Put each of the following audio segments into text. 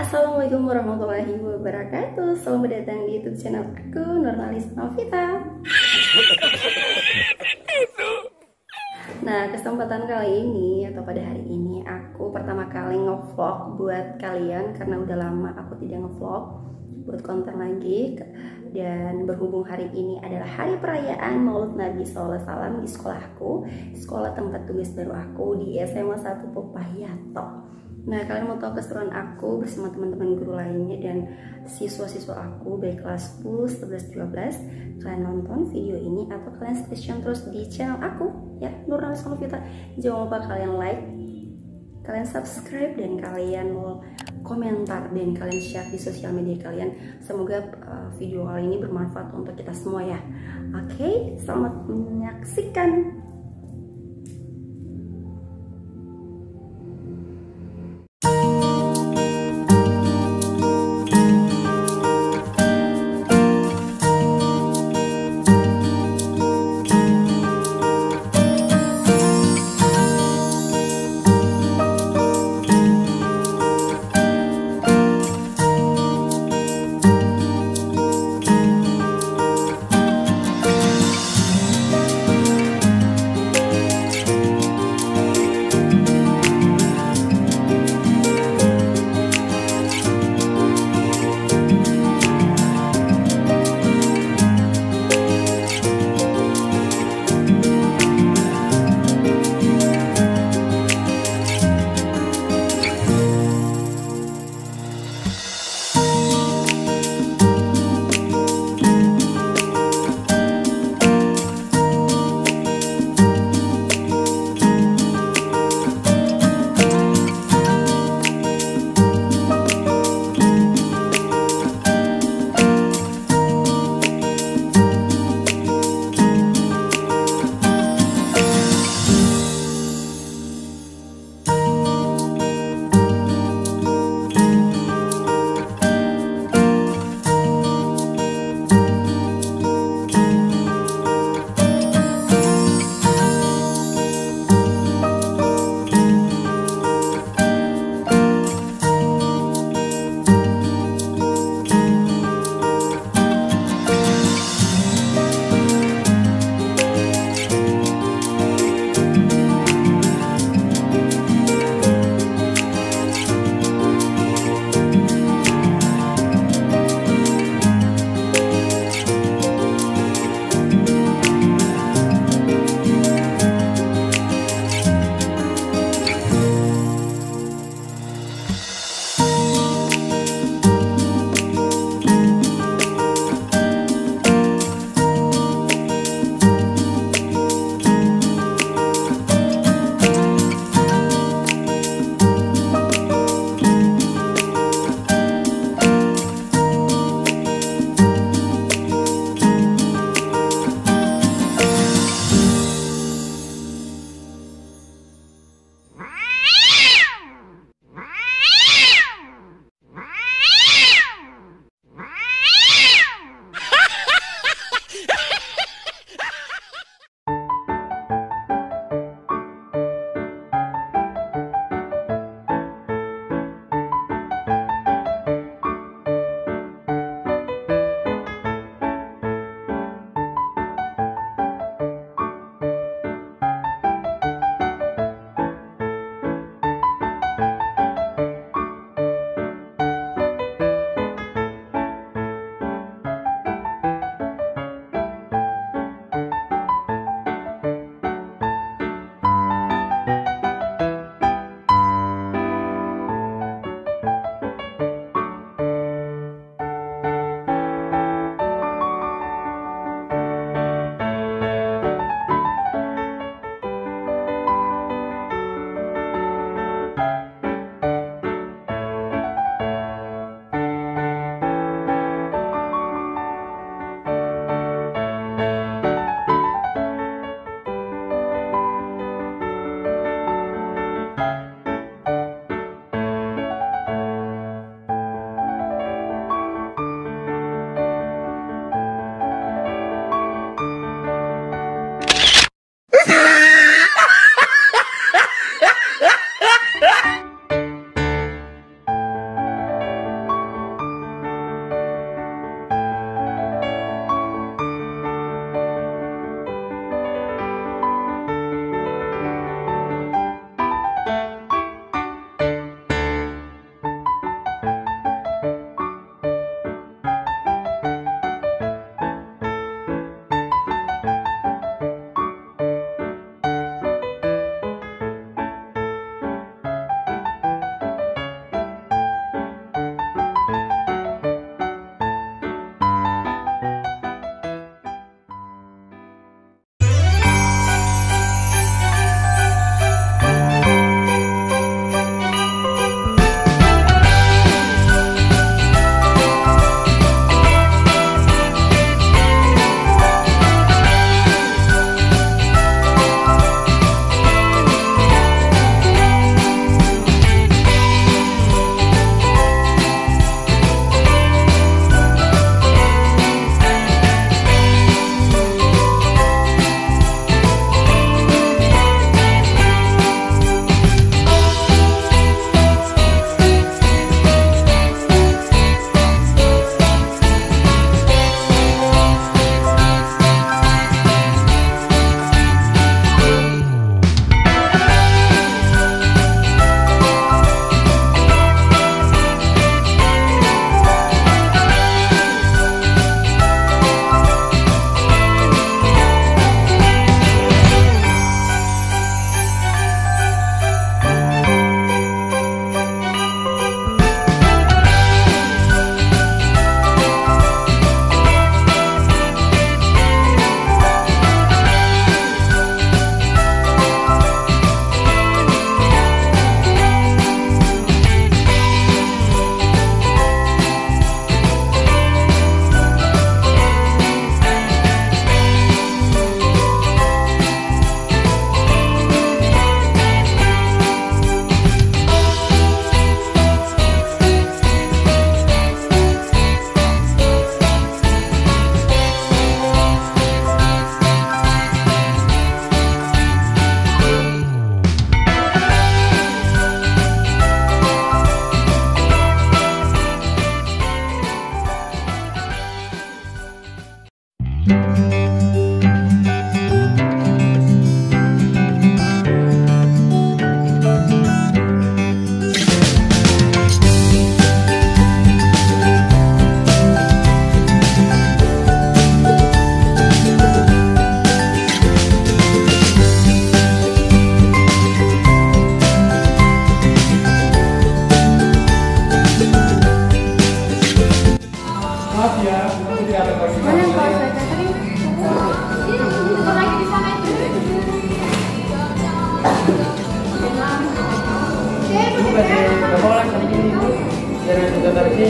Assalamualaikum warahmatullahi wabarakatuh. Selamat datang di YouTube channel aku, Nurnalis Novita. Nah, kesempatan kali ini atau pada hari ini aku pertama kali ngevlog buat kalian karena udah lama aku tidak ngevlog buat konten lagi. Dan berhubung hari ini adalah hari perayaan Maulid Nabi SAW di sekolahku, sekolah tempat tugas baru aku di SMA 1 Popayato. Nah, kalian mau tahu keseruan aku bersama teman-teman guru lainnya dan siswa-siswa aku baik kelas 10, 11, 12. Kalian nonton video ini atau kalian stay tune terus di channel aku ya, Nurnalis Novita. Jangan lupa kalian like, kalian subscribe, dan kalian mau komentar dan kalian share di sosial media kalian. Semoga video kali ini bermanfaat untuk kita semua ya. Oke, selamat menyaksikan.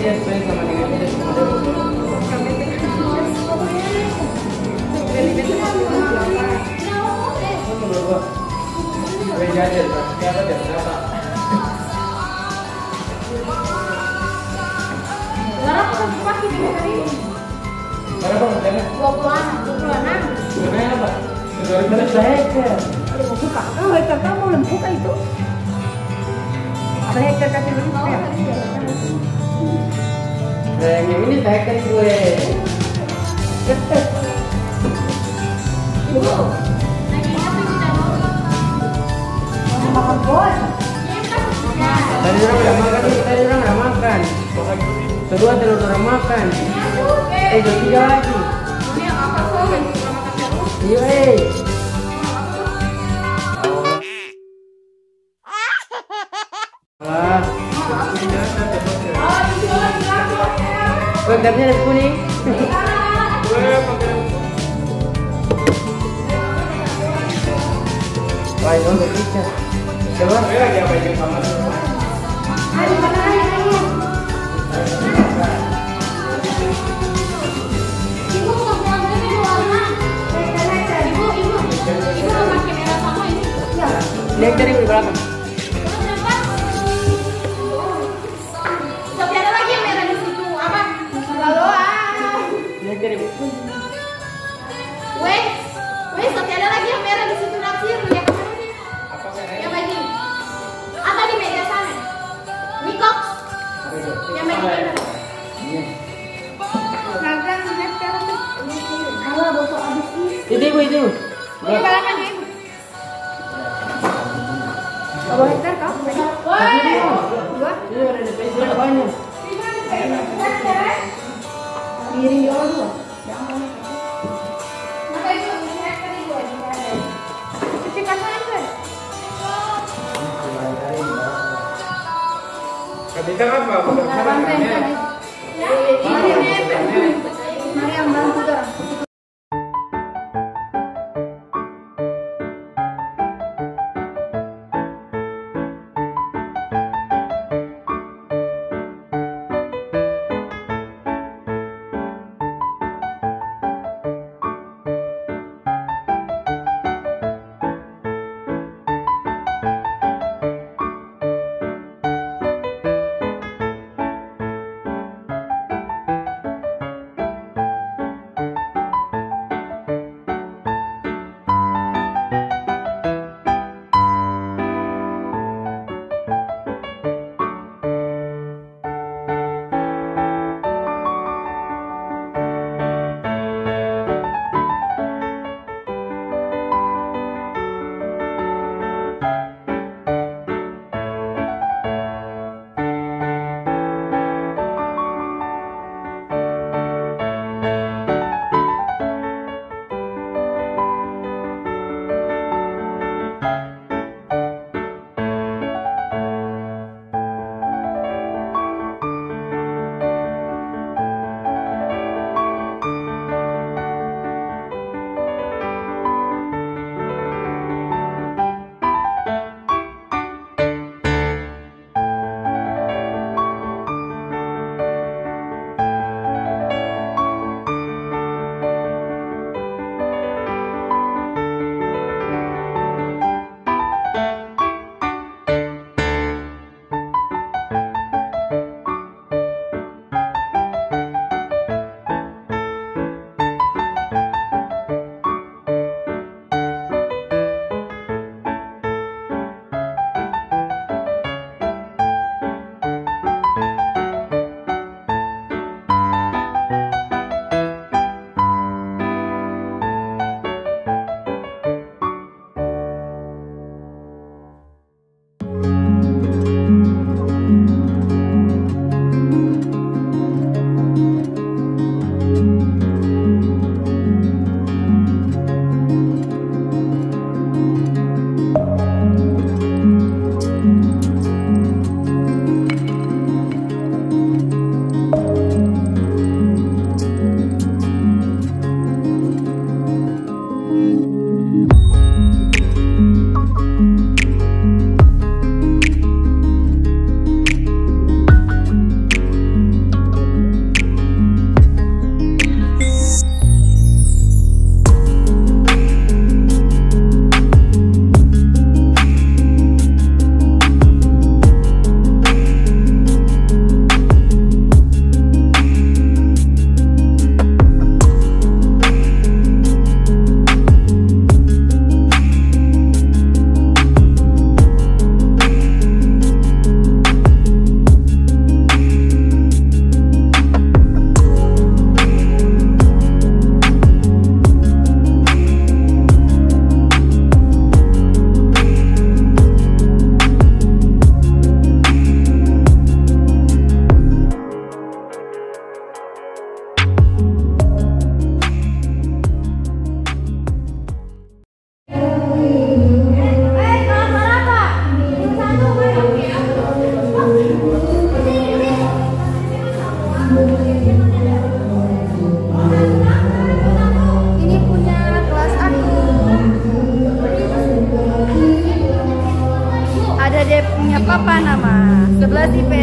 dia sesuai sama dengan dia semua. Jajan, siapa jam berapa? Berapa pakai di hari ini? Berapa harganya? 26. Sebenarnya apa? Dari hektar. Ada mau buka? Oh, hektar kamu mau buka itu? Ada hektar kasih dulu. Yang ini hektar gue. Ibu, lagi apa kita mau? Makan bos. Tadi orang udah makan, tadi orang udah makan. Kedua telur orang makan. Tiga lagi. Iya. Wah. Pegangnya ada kuning. Wah, itu untuk pizza. Coba. Ayo, mana ayo. Ibu mau pulang ini warna. Ibu mau pakai merah sama ini? Ya. Lihat dari belakang. Tapi ada lagi yang merah di situ. Apa? Laluan. Lihat dari. Weh, tapi ada lagi yang merah di situ naksir. Lihat kemana nih? Yang lagi. Atau di meja sana? Mikox. Yang meja mana? Naga, sekarang tuh. Kalau bosok abis ini. Itu. Ini balapan ya, Ibu. Berapa hektar kau? Dua. Iya, ada di PC banyak. Giring di orang dua. Maka itu ini hektar Ibu. Cuci kasan kan? Kita apa? Harapan kan? Mari yang bantu dong.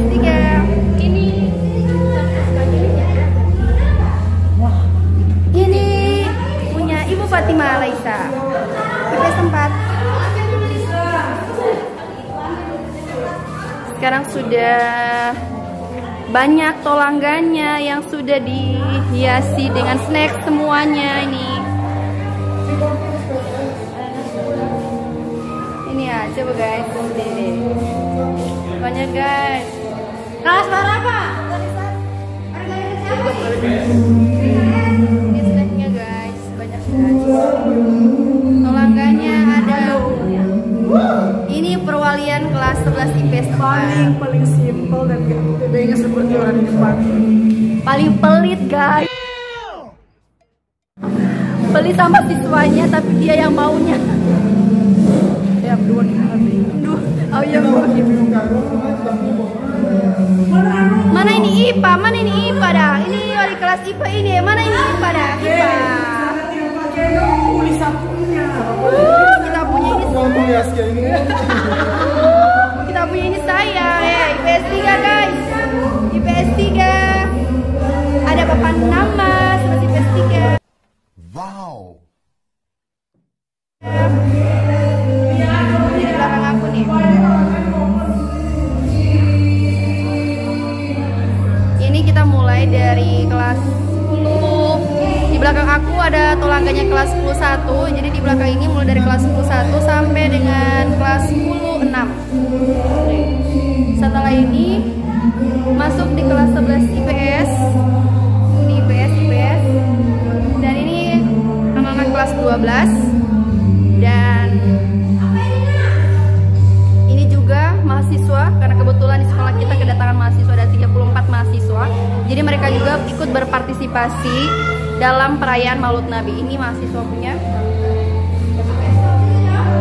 IPS 3. Ini punya Ibu Fatima Laisa. IPS 4. Sekarang sudah banyak tolangganya yang sudah dihiasi dengan snack semuanya ini. Ini ya, coba guys, ini banyak guys. Kelas berapa? Ini snacknya guys, banyak guys. Tolangganya ada. Ini perwalian kelas 11 IPS 4. Paling simpel dan bedanya seperti orang di depan. Paling pelit guys. Pelit sama siswanya tapi dia yang maunya. Ya, berdua di hati. Duh, oh iya. Mana ini IPA? Mana ini IPA dah? Ini wali kelas IPA ini. Mana ini IPA dah? IPA. Kita punya ini. Kita punya ini saya. IPS 3 guys. IPS 3. Ada papan nama seperti IPS 3. Wow. Di belakang aku nih. Ini kita mulai dari kelas 10. Di belakang aku ada tolangganya kelas 10-1. Jadi di belakang ini mulai dari kelas 10-1 sampai dengan kelas 10-6. Setelah ini masuk di kelas 11 IPS. Ini IPS. Dan ini anak-anak kelas 12. Dan ini juga mahasiswa, karena kebetulan di sekolah kita kedatangan mahasiswa ada 34 mahasiswa. Jadi mereka juga ikut berpartisipasi dalam perayaan Maulud Nabi. Ini mahasiswa punya.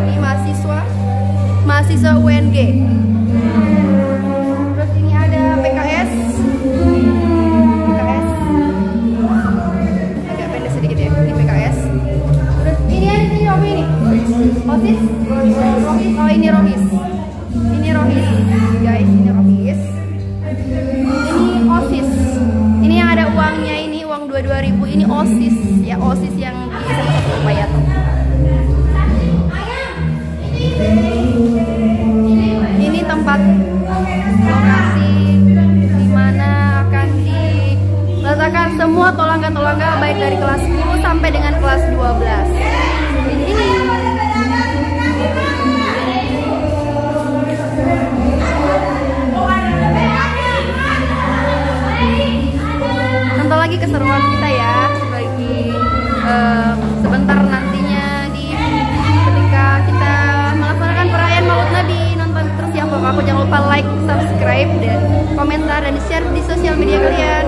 Ini mahasiswa UNG. Terus ini ada PKS. Agak pendek sedikit ya. Ini PKS. Terus ini apa ini? OSIS? Oh ini Rohis. Ini Rohis guys, ini Rohis. Ini OSIS. Ini yang ada uangnya ini, uang 22.000 ini OSIS. Ya OSIS yang di salah satu Bayat. Ini tempat lokasi di mana akan diletakkan semua tolangga-tolangga baik dari kelas 10 sampai dengan kelas 12. Ini nonton lagi keseruan kita ya bagi sebentar nantinya ketika kita melaksanakan perayaan Maulud Nabi. Nonton terus ya pokoknya, jangan lupa like, subscribe, dan komentar dan share di sosial media kalian.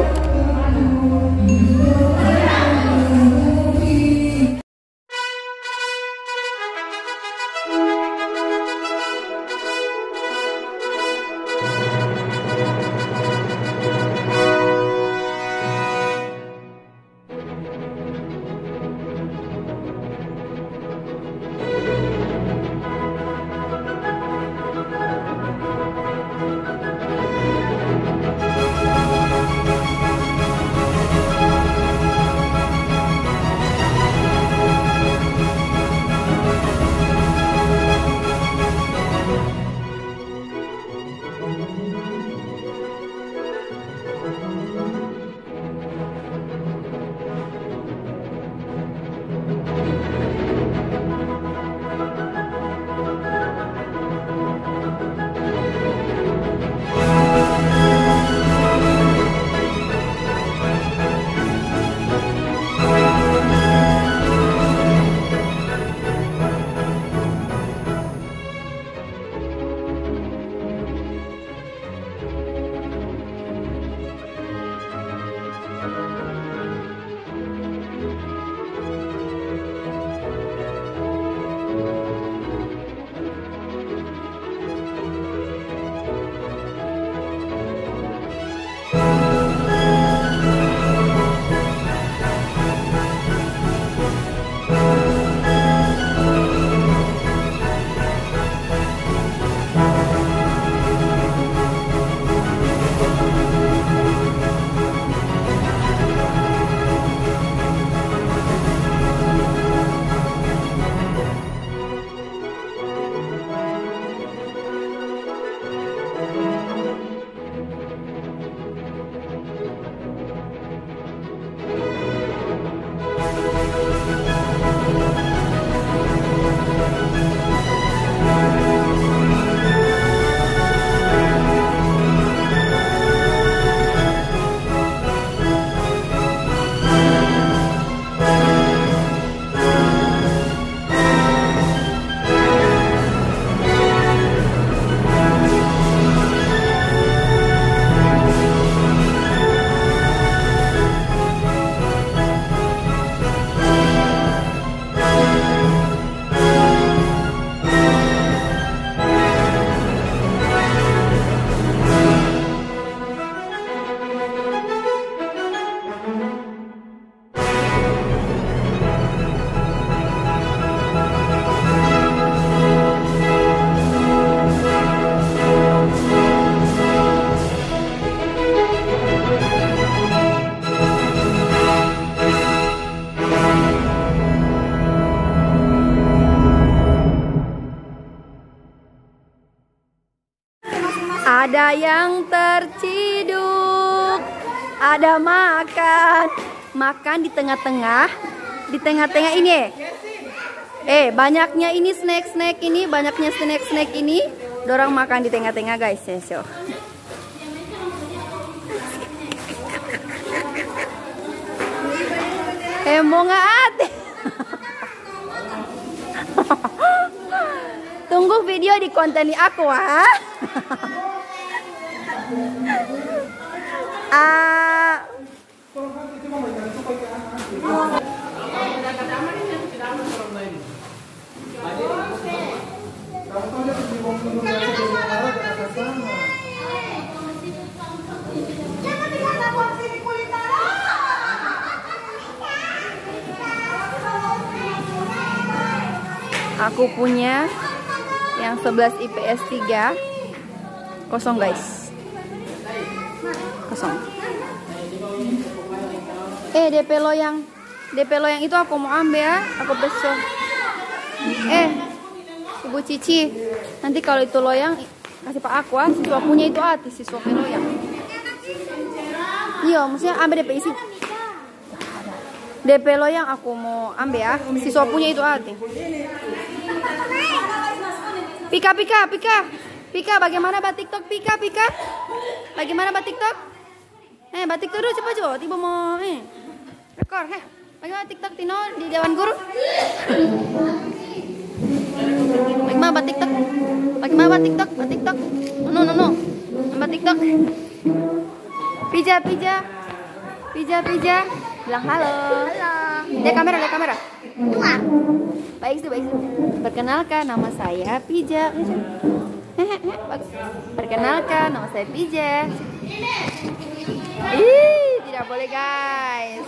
Ada yang terciduk, ada makan di tengah-tengah. Di tengah-tengah ini banyaknya ini snack ini, banyaknya snack ini. Dorang makan di tengah-tengah guys. So. Monga ate. Tunggu video di konten aku Aku punya yang 11 IPS 3 kosong guys, kosong. DP loyang itu aku mau ambil ya, aku besok. Ibu Cici, nanti kalau itu loyang kasih Pak aku siswa punya itu siswa loyang. Iya, maksudnya ambil DP isi. DP loyang aku mau ambil ya, siswa punya itu Pika, bagaimana bat TikTok Pika? Bagaimana bat TikTok? Bat TikTok dulu coba tiba mau rekor bagaimana TikTok Tino di Dewan Guru? Bagaimana bat TikTok? Bat TikTok? No. Bat TikTok. Pija. Bilang halo. Lihat kamera. Baik sih. Perkenalkan, nama saya Pija. Perkenalkan, nama saya Pija. Tidak boleh guys.